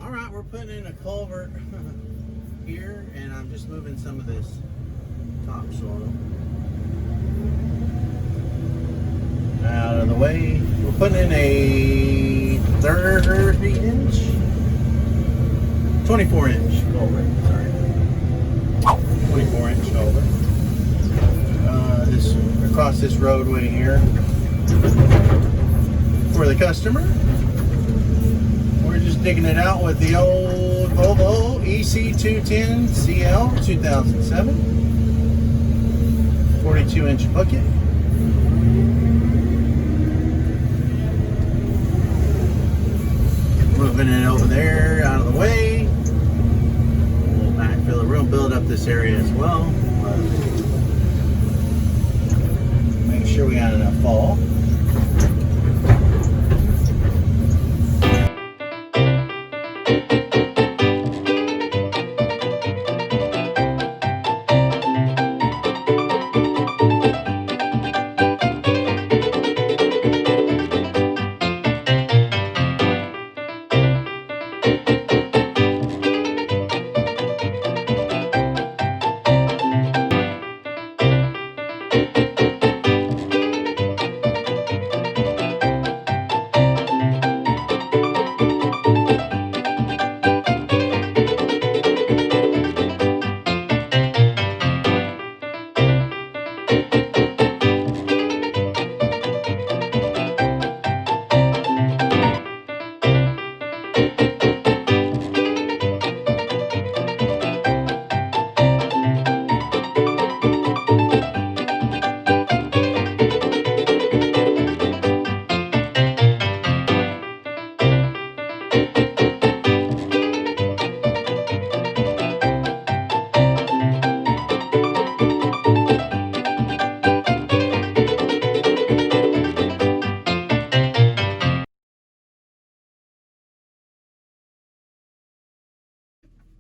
All right, we're putting in a culvert here, and I'm just moving some of this topsoil out of the way. We're putting in a 30-inch, 24-inch culvert. Sorry, 24-inch culvert. This across this roadway here for the customer. We're just digging it out with the old Volvo EC210CL 2007 42-inch bucket. Moving it over there out of the way. We'll backfill it. We'll build up this area as well. Make sure we got enough fall.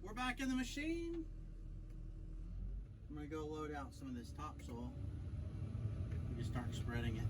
We're back in the machine. I'm going to go load out some of this topsoil. We just start spreading it.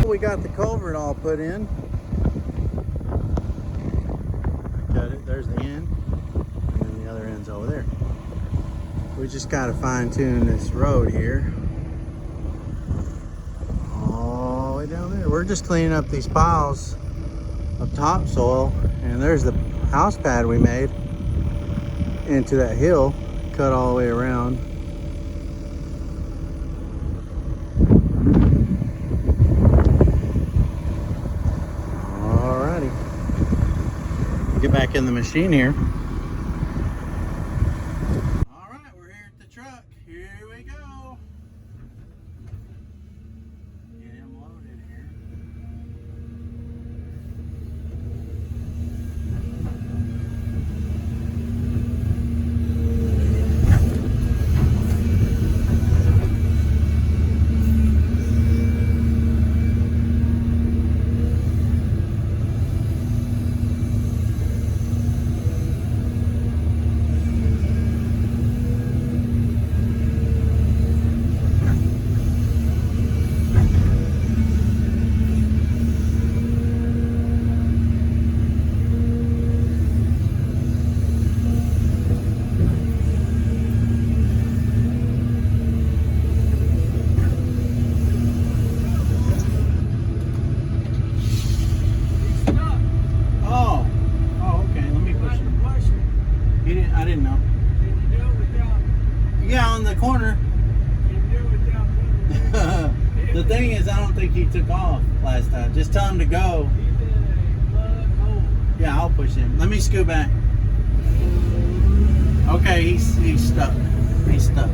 We got the culvert all put in. Got it. There's the end, and then the other end's over there. We just got to fine tune this road here, all the way down there. We're just cleaning up these piles of topsoil, and there's the house pad we made into that hill, cut all the way around. Get back in the machine here. All right, we're here at the truck. Here we go. Get him loaded here. I didn't know. Can you do it without? Yeah, on the corner. Can you do it without? The thing is, I don't think he took off last time. Just tell him to go. He's in a plug hole. Yeah, I'll push him. Let me scoot back. Okay, he's stuck. He's stuck.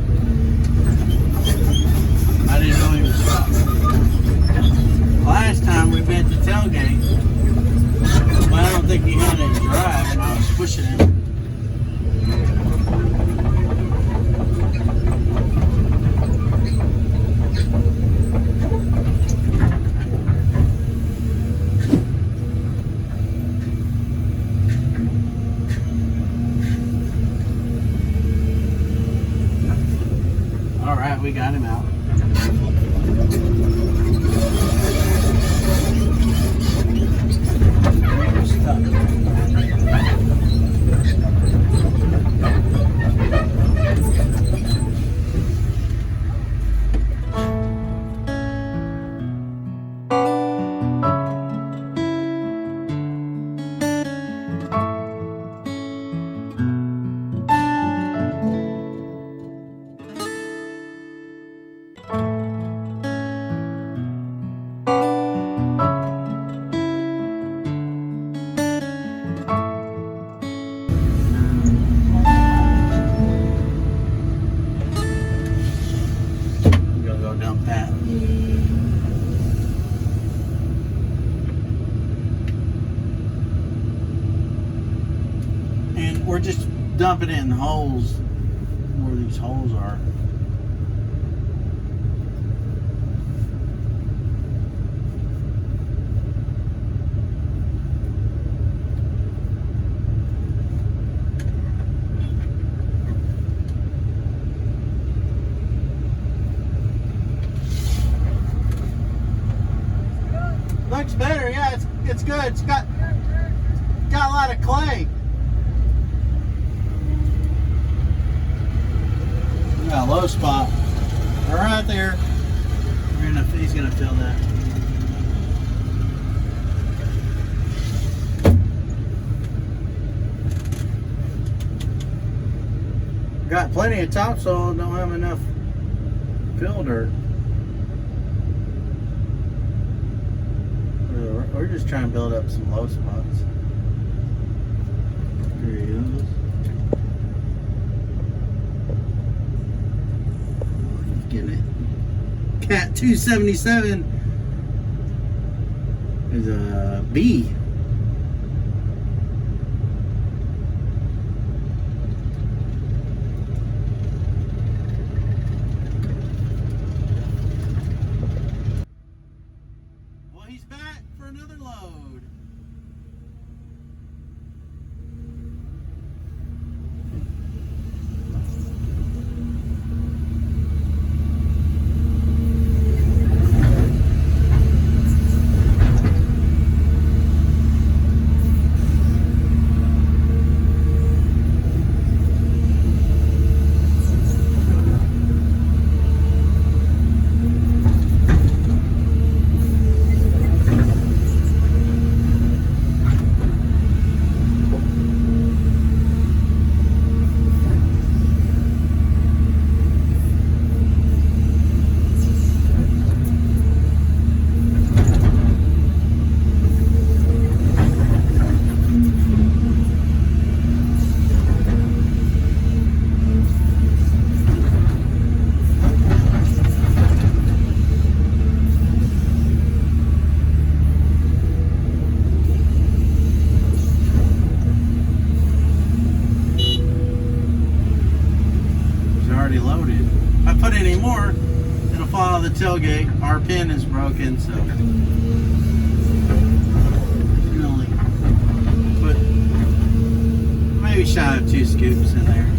I didn't know he was stuck. Last time we bent the tailgate, but I don't think he had it drive, and I was pushing him. right, we got him out. Dump that. And we're just dumping it in holes where these holes are. Looks better, yeah, it's good. It's got a lot of clay. We got a low spot. Right there. He's gonna fill that. Got plenty of topsoil, don't have enough fill dirt. We're just trying to build up some low spots. There he is. He's getting it. Cat 277 is a B. He's back for another load. Loaded. If I put any more, it'll fall out of the tailgate. Our pin is broken, so really put maybe shy of 2 scoops in there.